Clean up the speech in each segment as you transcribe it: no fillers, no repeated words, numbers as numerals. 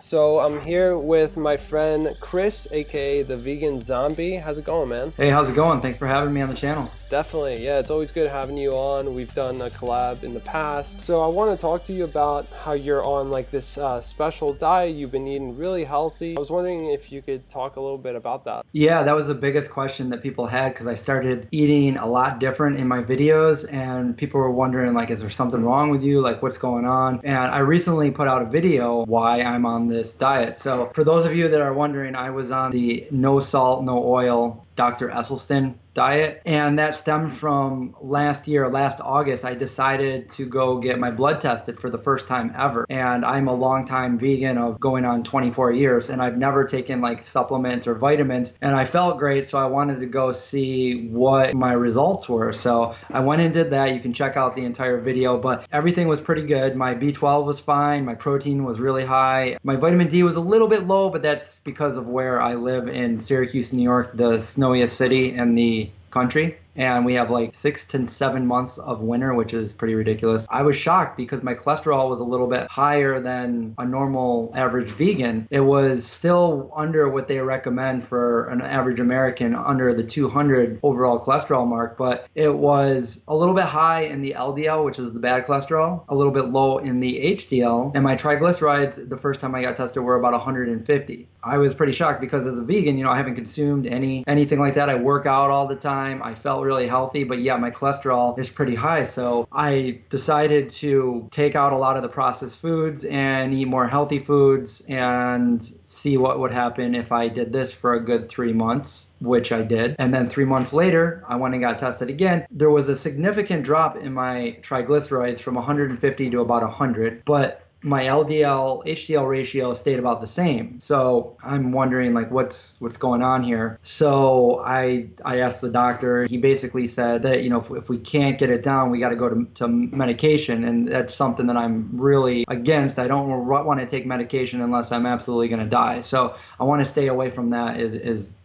So I'm here with my friend Chris, aka the Vegan Zombie. How's it going, man? Hey, how's it going? Thanks for having me on the channel. Definitely, yeah, it's always good having you on. We've done a collab in the past. So I want to talk to you about how you're on like this special diet. You've been eating really healthy. I was wondering if you could talk a little bit about that. Yeah, that was the biggest question that people had because I started eating a lot different in my videos and people were wondering like, is there something wrong with you? Like what's going on? And I recently put out a video why I'm on this diet. So for those of you that are wondering, I was on the no salt, no oil Dr. Esselstyn diet. And that stemmed from last August, I decided to go get my blood tested for the first time ever. And I'm a longtime vegan of going on 24 years, and I've never taken like supplements or vitamins. And I felt great, so I wanted to go see what my results were. So I went and did that. You can check out the entire video, but everything was pretty good. My B12 was fine. My protein was really high. My vitamin D was a little bit low, but that's because of where I live in Syracuse, New York, the snowiest city in the country, and we have like 6 to 7 months of winter, which is pretty ridiculous. I was shocked because my cholesterol was a little bit higher than a normal average vegan. It was still under what they recommend for an average American, under the 200 overall cholesterol mark, but it was a little bit high in the LDL, which is the bad cholesterol, a little bit low in the HDL, and my triglycerides the first time I got tested were about 150. I was pretty shocked because as a vegan, I haven't consumed anything like that. I work out all the time. I felt really healthy, but yeah, my cholesterol is pretty high. So I decided to take out a lot of the processed foods and eat more healthy foods and see what would happen if I did this for a good 3 months, which I did. And then 3 months later, I went and got tested again. There was a significant drop in my triglycerides from 150 to about 100, but my LDL HDL ratio stayed about the same. So I'm wondering like what's going on here. So I asked the doctor. He basically said that if we can't get it down, we got to go to medication, and that's something that I'm really against. I don't want to take medication unless I'm absolutely going to die. So I want to stay away from that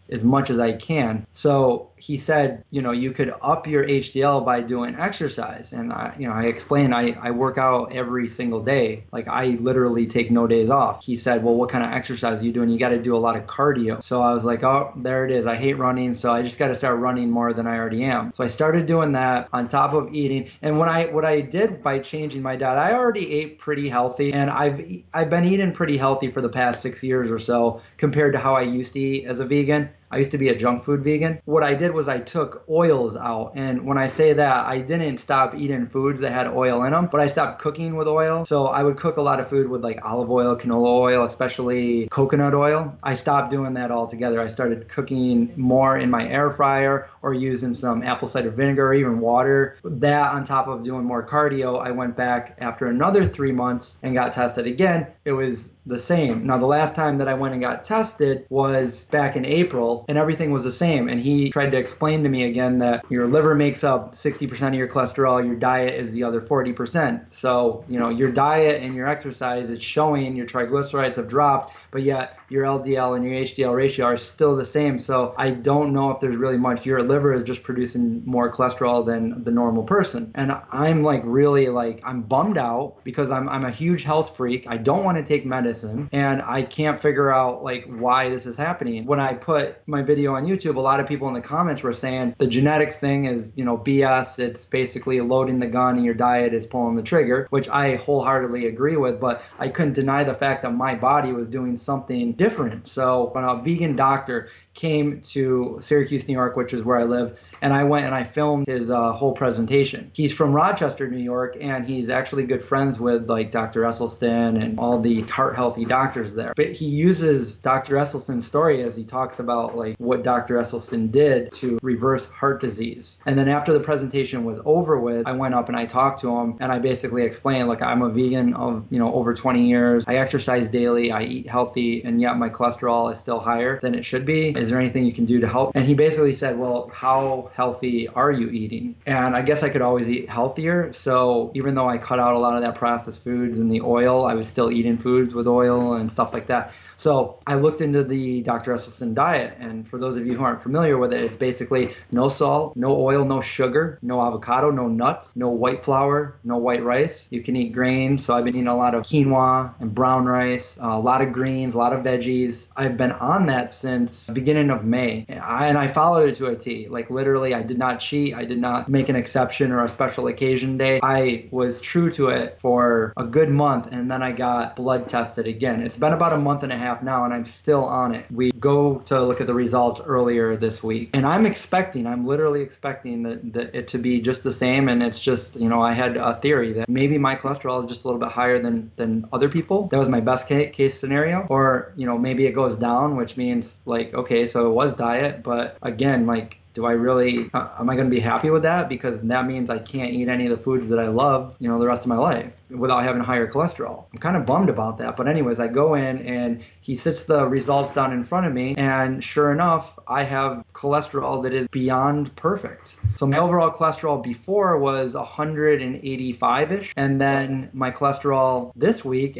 as much as I can. So he said, you could up your HDL by doing exercise. And I explained I work out every single day. Like I literally take no days off. He said, well, what kind of exercise are you doing? You got to do a lot of cardio. So I was like, oh, there it is. I hate running. So I just got to start running more than I already am. So I started doing that on top of eating. And what I did by changing my diet, I already ate pretty healthy, and I've been eating pretty healthy for the past 6 years or so compared to how I used to eat as a vegan. I used to be a junk food vegan. What I did was I took oils out. And when I say that, I didn't stop eating foods that had oil in them, but I stopped cooking with oil. So I would cook a lot of food with like olive oil, canola oil, especially coconut oil. I stopped doing that altogether. I started cooking more in my air fryer or using some apple cider vinegar or even water. That on top of doing more cardio, I went back after another 3 months and got tested again. It was the same. Now, the last time that I went and got tested was back in April, and everything was the same. And he tried to explain to me again that your liver makes up 60% of your cholesterol, your diet is the other 40%. So, your diet and your exercise is showing your triglycerides have dropped, but yet your LDL and your HDL ratio are still the same. So I don't know if there's really much. Your liver is just producing more cholesterol than the normal person. And I'm like really like, I'm bummed out because I'm a huge health freak. I don't want to take medicine, and I can't figure out like why this is happening. When I put my video on YouTube, a lot of people in the comments were saying the genetics thing is, BS. It's basically loading the gun, and your diet is pulling the trigger, which I wholeheartedly agree with, but I couldn't deny the fact that my body was doing something different. So when a vegan doctor came to Syracuse, New York, which is where I live, and I went and I filmed his whole presentation. He's from Rochester, New York, and he's actually good friends with like Dr. Esselstyn and all the heart healthy doctors there. But he uses Dr. Esselstyn's story as he talks about like what Dr. Esselstyn did to reverse heart disease. And then after the presentation was over with, I went up and I talked to him, and I basically explained, like, I'm a vegan of, over 20 years. I exercise daily, I eat healthy, and yet my cholesterol is still higher than it should be. Is there anything you can do to help? And he basically said, well, how how healthy are you eating? And I guess I could always eat healthier. So even though I cut out a lot of that processed foods and the oil, I was still eating foods with oil and stuff like that. So I looked into the Dr. Esselstyn diet. And for those of you who aren't familiar with it, it's basically no salt, no oil, no sugar, no avocado, no nuts, no white flour, no white rice. You can eat grains. So I've been eating a lot of quinoa and brown rice, a lot of greens, a lot of veggies. I've been on that since the beginning of May. And I followed it to a T. Like literally, I did not cheat. I did not make an exception or a special occasion day. I was true to it for a good month. And then I got blood tested again. It's been about a month and a half now, and I'm still on it. We go to look at the results earlier this week. And I'm literally expecting it to be just the same. And it's just, I had a theory that maybe my cholesterol is just a little bit higher than other people. That was my best case scenario. Or, maybe it goes down, which means like, okay, so it was diet. But again, like, do I really, am I going to be happy with that? Because that means I can't eat any of the foods that I love, the rest of my life without having higher cholesterol. I'm kind of bummed about that. But anyways, I go in and he sits the results down in front of me. And sure enough, I have cholesterol that is beyond perfect. So my overall cholesterol before was 185-ish. And then my cholesterol this week,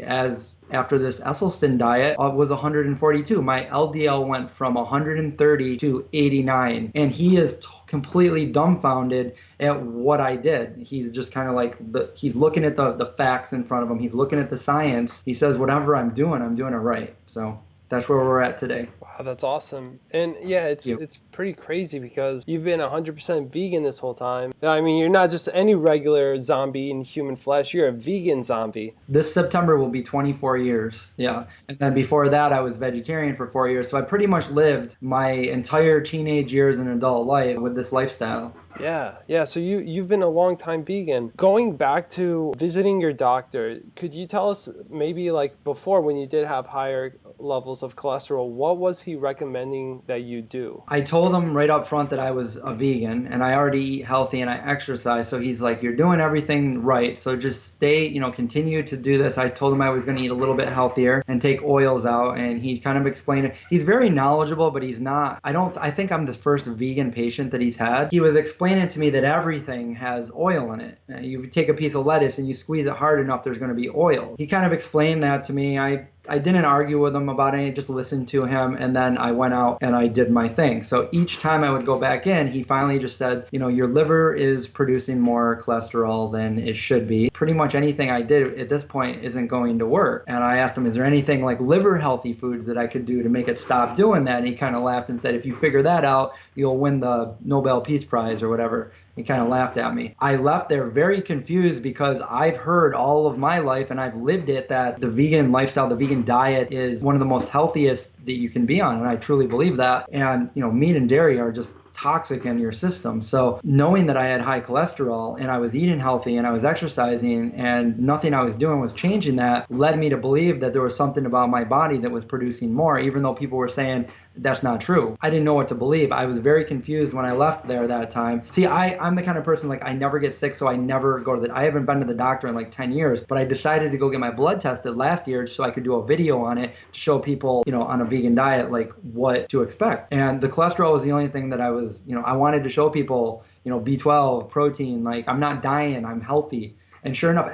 after this Esselstyn diet, was 142. My LDL went from 130 to 89. And he is completely dumbfounded at what I did. He's just kind of like, he's looking at the facts in front of him. He's looking at the science. He says, whatever I'm doing it right. So that's where we're at today. Wow, that's awesome. And yeah, it's pretty crazy because you've been 100% vegan this whole time. I mean, you're not just any regular zombie in human flesh. You're a vegan zombie. This September will be 24 years. Yeah. And then before that, I was vegetarian for 4 years. So I pretty much lived my entire teenage years and adult life with this lifestyle. Yeah. So you've been a long time vegan. Going back to visiting your doctor, could you tell us maybe like before when you did have higher levels of cholesterol, what was he recommending that you do? I told him right up front that I was a vegan and I already eat healthy and I exercise. So he's like, you're doing everything right. So just stay, continue to do this. I told him I was going to eat a little bit healthier and take oils out. And he kind of explained it. He's very knowledgeable, but he's not, I think I'm the first vegan patient that he's had. He was explaining to me that everything has oil in it. You take a piece of lettuce and you squeeze it hard enough, there's going to be oil. He kind of explained that to me. I didn't argue with him about it, just listened to him, and then I went out and I did my thing. So each time I would go back in, he finally just said, your liver is producing more cholesterol than it should be. Pretty much anything I did at this point isn't going to work. And I asked him, is there anything like liver healthy foods that I could do to make it stop doing that? And he kind of laughed and said, if you figure that out, you'll win the Nobel Peace Prize or whatever. He kind of laughed at me. I left there very confused because I've heard all of my life and I've lived it that the vegan lifestyle, the vegan diet is one of the most healthiest that you can be on. And I truly believe that. And, meat and dairy are just toxic in your system. So knowing that I had high cholesterol and I was eating healthy and I was exercising and nothing I was doing was changing that led me to believe that there was something about my body that was producing more, even though people were saying that's not true. I didn't know what to believe. I was very confused when I left there that time. See, I'm the kind of person, like, I never get sick, so I never go to I haven't been to the doctor in like 10 years, but I decided to go get my blood tested last year so I could do a video on it to show people, on a vegan diet, like what to expect. And the cholesterol was the only thing that I wanted to show people, B12, protein, like I'm not dying, I'm healthy. And sure enough,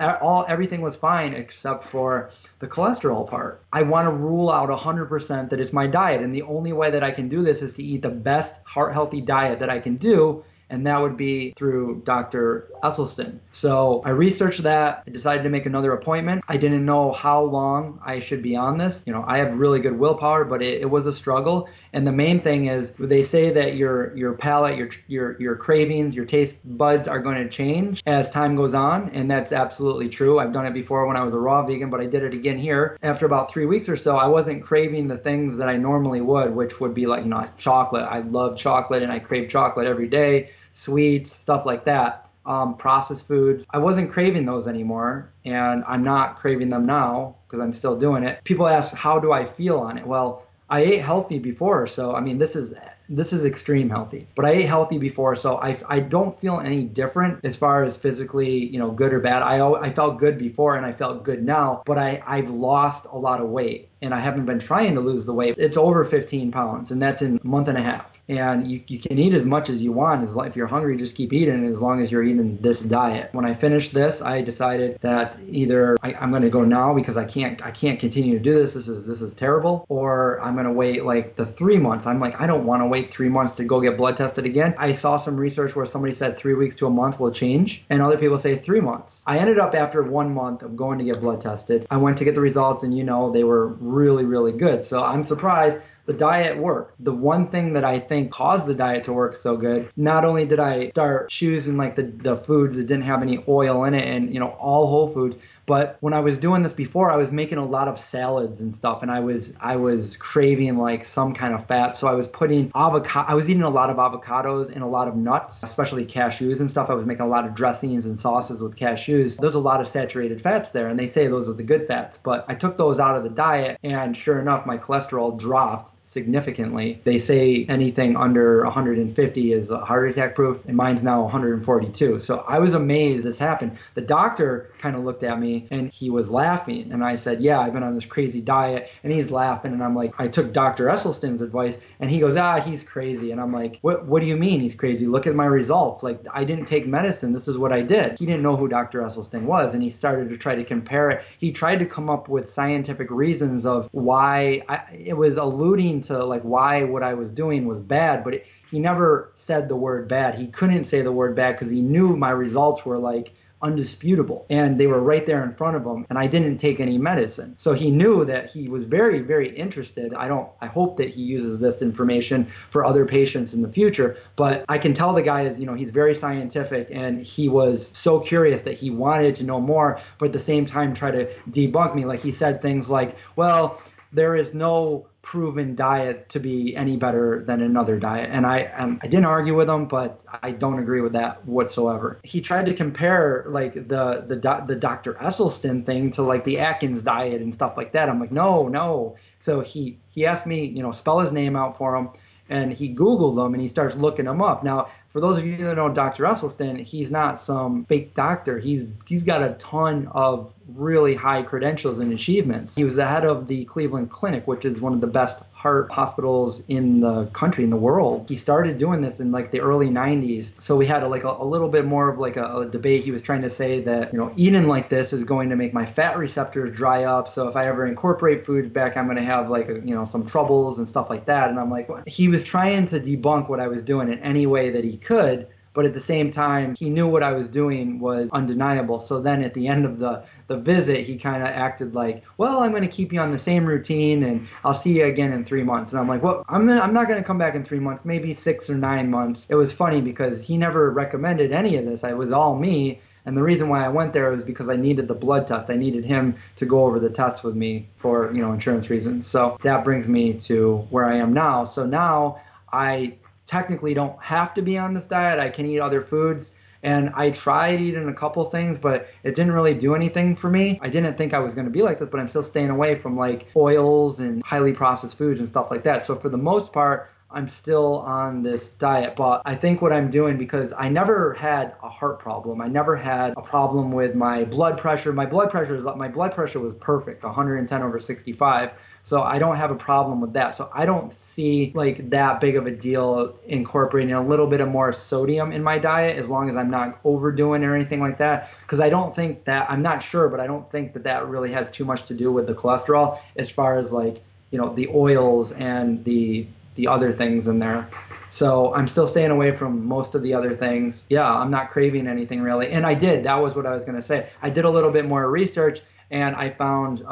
everything was fine except for the cholesterol part. I want to rule out 100% that it's my diet. And the only way that I can do this is to eat the best heart-healthy diet that I can do. And that would be through Dr. Esselstyn. So I researched that. I decided to make another appointment. I didn't know how long I should be on this. I have really good willpower, but it was a struggle. And the main thing is they say that your palate, your cravings, your taste buds are going to change as time goes on. And that's absolutely true. I've done it before when I was a raw vegan, but I did it again here. After about 3 weeks or so, I wasn't craving the things that I normally would, which would be like, chocolate. I love chocolate and I crave chocolate every day. Sweets, stuff like that, processed foods. I wasn't craving those anymore, and I'm not craving them now because I'm still doing it. People ask, how do I feel on it? Well, I ate healthy before, so this is extreme healthy. But I ate healthy before, so I don't feel any different as far as physically, good or bad. I felt good before and I felt good now, but I've lost a lot of weight. and I haven't been trying to lose the weight, it's over 15 pounds, and that's in a month and a half. And you can eat as much as you want. If you're hungry, just keep eating as long as you're eating this diet. When I finished this, I decided that either I'm going to go now because I can't continue to do this. This is terrible. Or I'm going to wait like the 3 months. I'm like, I don't want to wait 3 months to go get blood tested again. I saw some research where somebody said 3 weeks to a month will change, and other people say 3 months. I ended up after 1 month of going to get blood tested. I went to get the results, and they were really, really good. So I'm surprised the diet worked. The one thing that I think caused the diet to work so good, not only did I start choosing like the foods that didn't have any oil in it and all whole foods, but when I was doing this before, I was making a lot of salads and stuff, and I was craving like some kind of fat. So I was putting avocado. I was eating a lot of avocados and a lot of nuts, especially cashews and stuff. I was making a lot of dressings and sauces with cashews. There's a lot of saturated fats there, and they say those are the good fats. But I took those out of the diet, and sure enough, my cholesterol dropped significantly. They say anything under 150 is a heart attack proof, and mine's now 142. So I was amazed this happened. The doctor kind of looked at me and he was laughing, and I said, yeah, I've been on this crazy diet, and he's laughing, and I'm like, I took Dr. Esselstyn's advice, and he goes, he's crazy. And I'm like, what do you mean he's crazy? Look at my results. Like, I didn't take medicine. This is what I did. He didn't know who Dr. Esselstyn was, and he started to try to compare it. He tried to come up with scientific reasons of why it was alluding to like why what I was doing was bad, but he never said the word bad. He couldn't say the word bad because he knew my results were like undisputable, and they were right there in front of him, and I didn't take any medicine. So he knew that he was very, very interested. I hope that he uses this information for other patients in the future, but I can tell the guy is, he's very scientific, and he was so curious that he wanted to know more, but at the same time try to debunk me. Like, he said things like, well, there is no proven diet to be any better than another diet. And I didn't argue with him, but I don't agree with that whatsoever. He tried to compare like the Dr. Esselstyn thing to like the Atkins diet and stuff like that. I'm like, no. So he asked me, spell his name out for him. And he Googled him and he starts looking him up. Now, for those of you that know Dr. Esselstyn, he's not some fake doctor. He's got a ton of really high credentials and achievements. He was the head of the Cleveland Clinic, which is one of the best heart hospitals in the country, in the world. He started doing this in like the early 90s. So we had a little bit more of like a debate. He was trying to say that, eating like this is going to make my fat receptors dry up. So if I ever incorporate foods back, I'm going to have like, some troubles and stuff like that. And I'm like, what? He was trying to debunk what I was doing in any way that he could. But at the same time, he knew what I was doing was undeniable. So then at the end of the visit, he kind of acted like, well, I'm going to keep you on the same routine and I'll see you again in 3 months. And I'm like, well, I'm not going to come back in 3 months, maybe 6 or 9 months. It was funny because he never recommended any of this. It was all me. And the reason why I went there was because I needed the blood test. I needed him to go over the test with me for, insurance reasons. So that brings me to where I am now. So now I technically don't have to be on this diet. I can eat other foods. And I tried eating a couple things, but it didn't really do anything for me. I didn't think I was going to be like this, but I'm still staying away from like oils and highly processed foods and stuff like that. So for the most part, I'm still on this diet. But I think what I'm doing, because I never had a heart problem. I never had a problem with my blood pressure. My blood pressure was perfect, 110/65. So I don't have a problem with that. So I don't see like that big of a deal incorporating a little bit of more sodium in my diet, as long as I'm not overdoing or anything like that. Because I don't think that, I'm not sure, but I don't think that really has too much to do with the cholesterol, as far as like, the oils and the other things in there. So I'm still staying away from most of the other things. Yeah, I'm not craving anything really. And that was what I was going to say. I did a little bit more research, and I found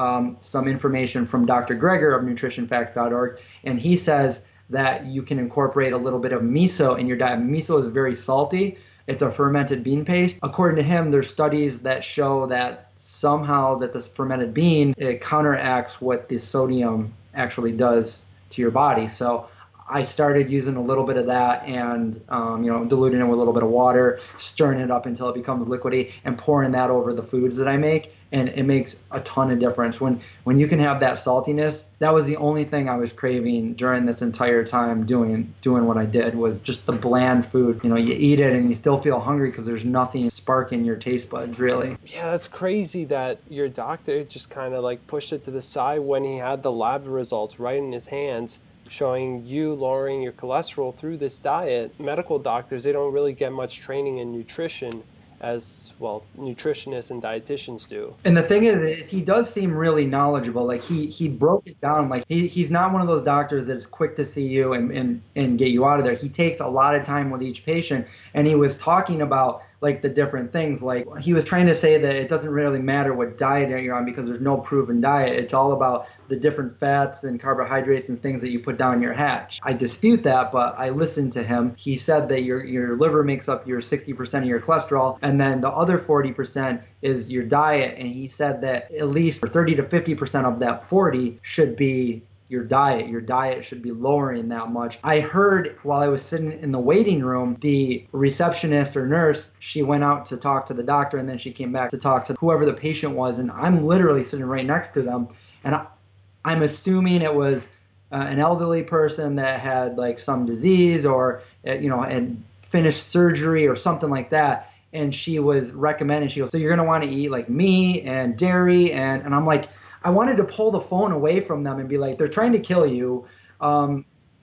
some information from Dr. Greger of nutritionfacts.org, and he says that you can incorporate a little bit of miso in your diet. Miso is very salty. It's a fermented bean paste. According to him, there's studies that show that somehow that this fermented bean, it counteracts what the sodium actually does to your body. So I started using a little bit of that and, diluting it with a little bit of water, stirring it up until it becomes liquidy, and pouring that over the foods that I make. And it makes a ton of difference. When you can have that saltiness, that was the only thing I was craving during this entire time doing what I did, was just the bland food. You eat it and you still feel hungry because there's nothing sparking your taste buds, really. Yeah, that's crazy that your doctor just kind of like pushed it to the side when he had the lab results right in his hands showing you lowering your cholesterol through this diet. Medical doctors, they don't really get much training in nutrition as well nutritionists and dietitians do. And the thing is he does seem really knowledgeable. Like he broke it down. Like he's not one of those doctors that is quick to see you and get you out of there. He takes a lot of time with each patient, and he was talking about like the different things. Like he was trying to say that it doesn't really matter what diet you're on because there's no proven diet. It's all about the different fats and carbohydrates and things that you put down your hatch. I dispute that, but I listened to him. He said that your liver makes up your 60% of your cholesterol, and then the other 40% is your diet. And he said that at least 30 to 50% of that 40 should be your diet. Your diet should be lowering that much. I heard while I was sitting in the waiting room, the receptionist or nurse, she went out to talk to the doctor, and then she came back to talk to whoever the patient was. And I'm literally sitting right next to them. And I'm assuming it was an elderly person that had like some disease or, and finished surgery or something like that. And she was recommending, she goes, so you're going to want to eat like meat and dairy. And I'm like, I wanted to pull the phone away from them and be like, they're trying to kill you.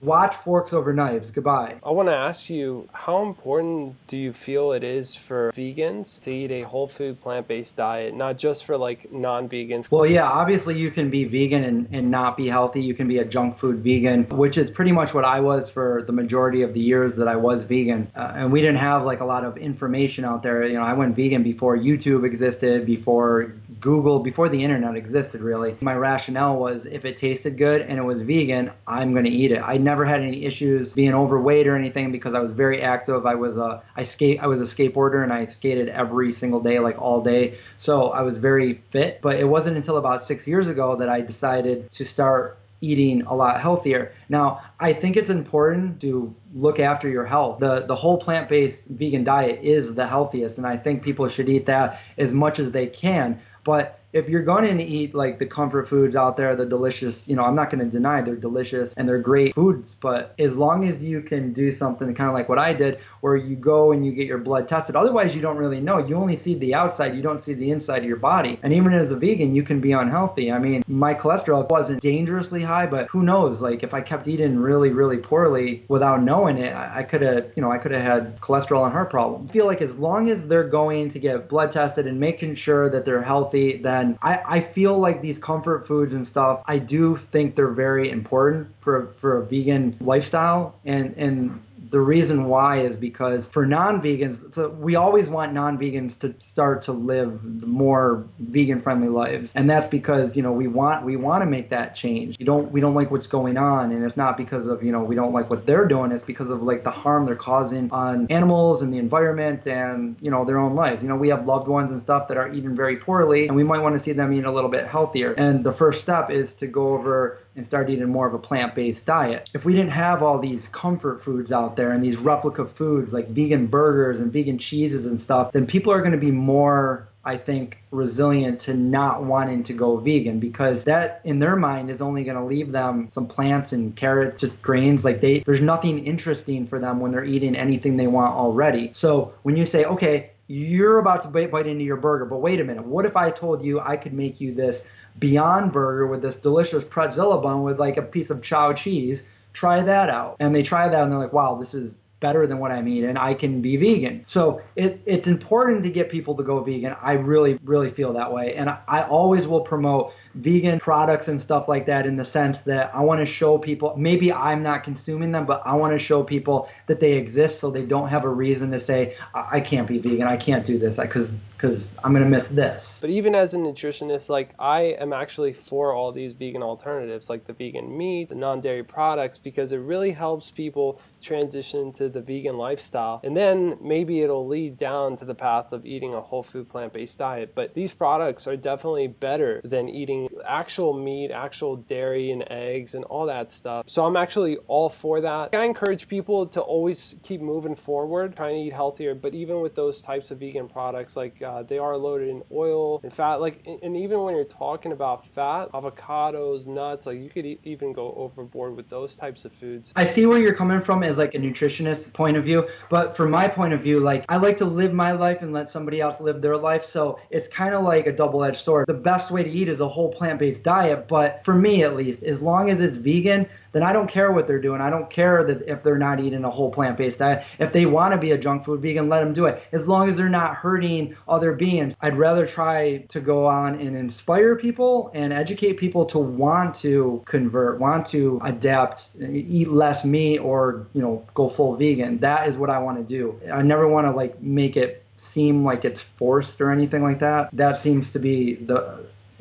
Watch forks over knives. Goodbye. I want to ask you, how important do you feel it is for vegans to eat a whole food plant-based diet, not just for like non-vegans? Well, yeah, obviously you can be vegan and not be healthy. You can be a junk food vegan, which is pretty much what I was for the majority of the years that I was vegan. And we didn't have like a lot of information out there. I went vegan before YouTube existed, before Google, before the internet existed, really. My rationale was if it tasted good and it was vegan, I'm going to eat it. I never had any issues being overweight or anything because I was very active. I was a skateboarder and I skated every single day, like all day. So I was very fit, but it wasn't until about 6 years ago that I decided to start eating a lot healthier. Now, I think it's important to look after your health. The whole plant-based vegan diet is the healthiest, and I think people should eat that as much as they can. But if you're going to eat like the comfort foods out there, the delicious, I'm not going to deny they're delicious and they're great foods, but as long as you can do something kind of like what I did, where you go and you get your blood tested, otherwise you don't really know. You only see the outside, you don't see the inside of your body. And even as a vegan, you can be unhealthy. I mean, my cholesterol wasn't dangerously high, but who knows? Like if I kept eating really, really poorly without knowing it, I could have had cholesterol and heart problems. I feel like as long as they're going to get blood tested and making sure that they're healthy, then I feel like these comfort foods and stuff, I do think they're very important for a vegan lifestyle. And the reason why is because for non-vegans, so we always want non-vegans to start to live more vegan-friendly lives, and that's because we want to make that change. We don't like what's going on, and it's not because of we don't like what they're doing. It's because of like the harm they're causing on animals and the environment and their own lives. We have loved ones and stuff that are eating very poorly, and we might want to see them eat a little bit healthier. And the first step is to go over and start eating more of a plant-based diet. If we didn't have all these comfort foods out there and these replica foods like vegan burgers and vegan cheeses and stuff, then people are going to be more, I think, resilient to not wanting to go vegan, because that in their mind is only going to leave them some plants and carrots, just grains. Like there's nothing interesting for them when they're eating anything they want already. So when you say, okay, you're about to bite into your burger, but wait a minute, what if I told you I could make you this Beyond Burger with this delicious pretzel bun with like a piece of chow cheese? Try that out. And they try that and they're like, wow, this is better than what I'm eating. I can be vegan. So it's important to get people to go vegan. I really, really feel that way. And I always will promote vegan products and stuff like that, in the sense that I want to show people, maybe I'm not consuming them, but I want to show people that they exist so they don't have a reason to say, I can't be vegan, I can't do this because I'm going to miss this. But even as a nutritionist, like I am actually for all these vegan alternatives, like the vegan meat, the non-dairy products, because it really helps people transition to the vegan lifestyle. And then maybe it'll lead down to the path of eating a whole food plant-based diet. But these products are definitely better than eating actual meat, actual dairy and eggs and all that stuff. So I'm actually all for that. I encourage people to always keep moving forward, trying to eat healthier. But even with those types of vegan products, like they are loaded in oil and fat, like, and even when you're talking about fat, avocados, nuts, like you could even go overboard with those types of foods. I see where you're coming from as like a nutritionist point of view, but from my point of view, like I like to live my life and let somebody else live their life. So it's kind of like a double-edged sword. The best way to eat is a whole plant-based diet, but for me at least, as long as it's vegan, then I don't care what they're doing. I don't care that if they're not eating a whole plant-based diet. If they want to be a junk food vegan, let them do it. As long as they're not hurting other beings. I'd rather try to go on and inspire people and educate people to want to convert, want to adapt, eat less meat, or, go full vegan. That is what I want to do. I never want to like make it seem like it's forced or anything like that. That seems to be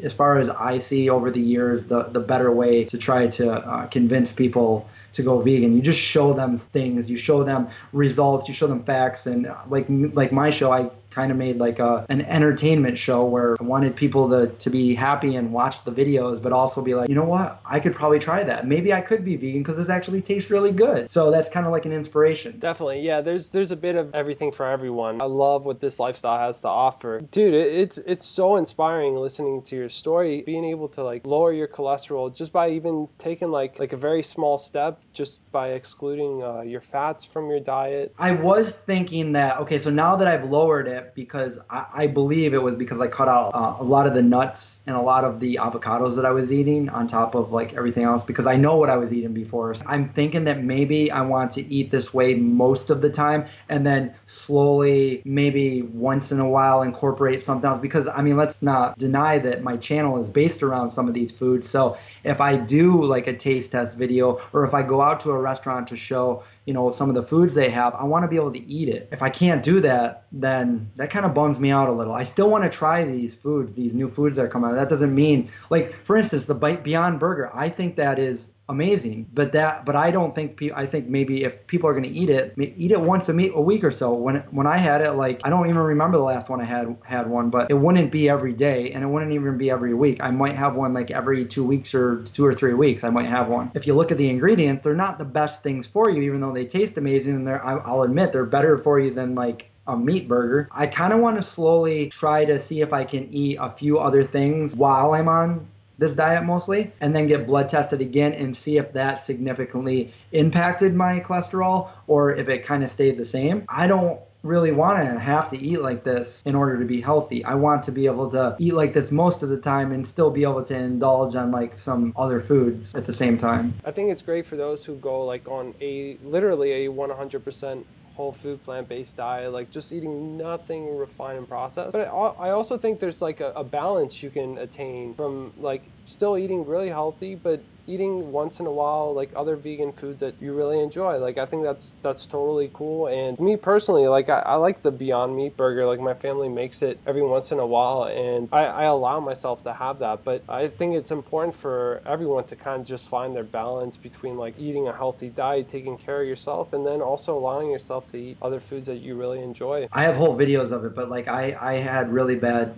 as far as I see over the years, the better way to try to convince people to go vegan. You just show them things, you show them results, you show them facts. And like my show, I kind of made like an entertainment show where I wanted people to be happy and watch the videos, but also be like, you know what, I could probably try that. Maybe I could be vegan because this actually tastes really good. So that's kind of like an inspiration. Definitely. Yeah, there's a bit of everything for everyone. I love what this lifestyle has to offer. Dude, it's so inspiring listening to your story, being able to like lower your cholesterol just by even taking like a very small step, just by excluding your fats from your diet. I was thinking that, okay, so now that I've lowered it, because I believe it was because I cut out a lot of the nuts and a lot of the avocados that I was eating on top of like everything else, because I know what I was eating before. So I'm thinking that maybe I want to eat this way most of the time and then slowly, maybe once in a while, incorporate something else. Because I mean, let's not deny that my channel is based around some of these foods. So if I do like a taste test video, or if I go out to a restaurant to show, some of the foods they have, I want to be able to eat it. If I can't do that, then that kind of bums me out a little. I still want to try these foods, these new foods that are coming out. That doesn't mean, like, for instance, the Beyond Burger, I think that is amazing, but I don't think I think maybe if people are going to eat it once a week or so. When I had it, like, I don't even remember the last one I had one, but it wouldn't be every day, and it wouldn't even be every week. I might have one like every 2 weeks or 2 or 3 weeks. I might have one. If you look at the ingredients, they're not the best things for you, even though they taste amazing, and I'll admit they're better for you than like a meat burger. I kind of want to slowly try to see if I can eat a few other things while I'm on this diet mostly, and then get blood tested again and see if that significantly impacted my cholesterol or if it kind of stayed the same. I don't really want to have to eat like this in order to be healthy. I want to be able to eat like this most of the time and still be able to indulge on like some other foods at the same time. I think it's great for those who go like on literally a 100% whole food plant-based diet, like just eating nothing refined and processed. But I also think there's like a balance you can attain from like still eating really healthy, but eating once in a while like other vegan foods that you really enjoy. Like I think that's totally cool. And me personally, like I like the Beyond Meat burger. Like my family makes it every once in a while, and I allow myself to have that. But I think it's important for everyone to kind of just find their balance between like eating a healthy diet, taking care of yourself, and then also allowing yourself to eat other foods that you really enjoy. I have whole videos of it, but like I had really bad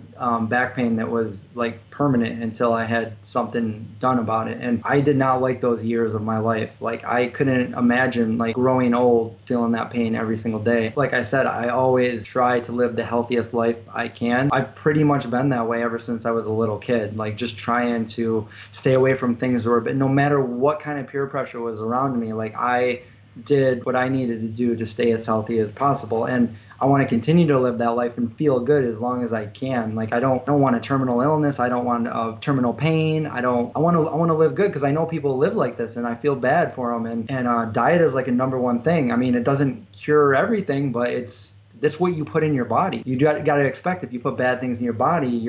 back pain that was like permanent until I had something done about it. And I did not like those years of my life. Like I couldn't imagine like growing old feeling that pain every single day. Like I said, I always try to live the healthiest life I can. I've pretty much been that way ever since I was a little kid, like just trying to stay away from things but no matter what kind of peer pressure was around me, like I did what I needed to do to stay as healthy as possible. And I want to continue to live that life and feel good as long as I can. Like I don't want a terminal illness. I don't want a terminal pain. I want to live good, because I know people live like this and I feel bad for them. And diet is like a number one thing. I mean, it doesn't cure everything, but it's that's what you put in your body. You got to expect if you put bad things in your body,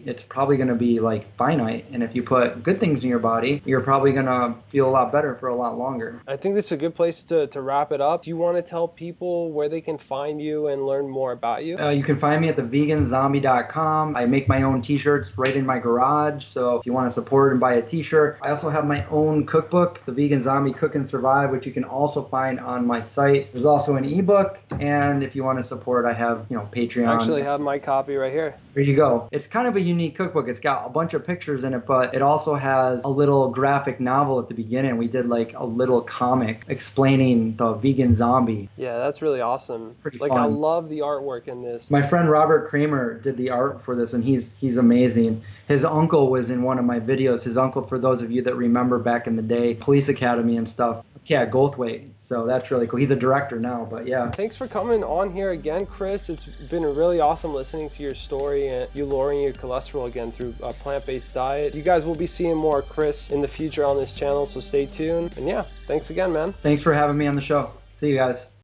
it's probably going to be like finite. And if you put good things in your body, you're probably going to feel a lot better for a lot longer. I think this is a good place to wrap it up. Do you want to tell people where they can find you and learn more about you? You can find me at theveganzombie.com. I make my own t-shirts right in my garage. So if you want to support and buy a t-shirt, I also have my own cookbook, The Vegan Zombie Cook and Survive, which you can also find on my site. There's also an ebook. And if you want to support, I have, Patreon. I actually have my copy right here. There you go. It's kind of a unique cookbook. It's got a bunch of pictures in it, but it also has a little graphic novel at the beginning. We did like a little comic explaining the vegan zombie. Yeah, that's really awesome. Pretty fun. I love the artwork in this. My friend Robert Kramer did the art for this, and he's amazing. His uncle was in one of my videos. His uncle, for those of you that remember back in the day, Police Academy and stuff. Yeah, Goldthwait. So that's really cool. He's a director now, but yeah. Thanks for coming on here again, Chris. It's been really awesome listening to your story and you lowering your cholesterol again through a plant-based diet. You guys will be seeing more Chris in the future on this channel, so stay tuned. And yeah, thanks again, man. Thanks for having me on the show. See you guys.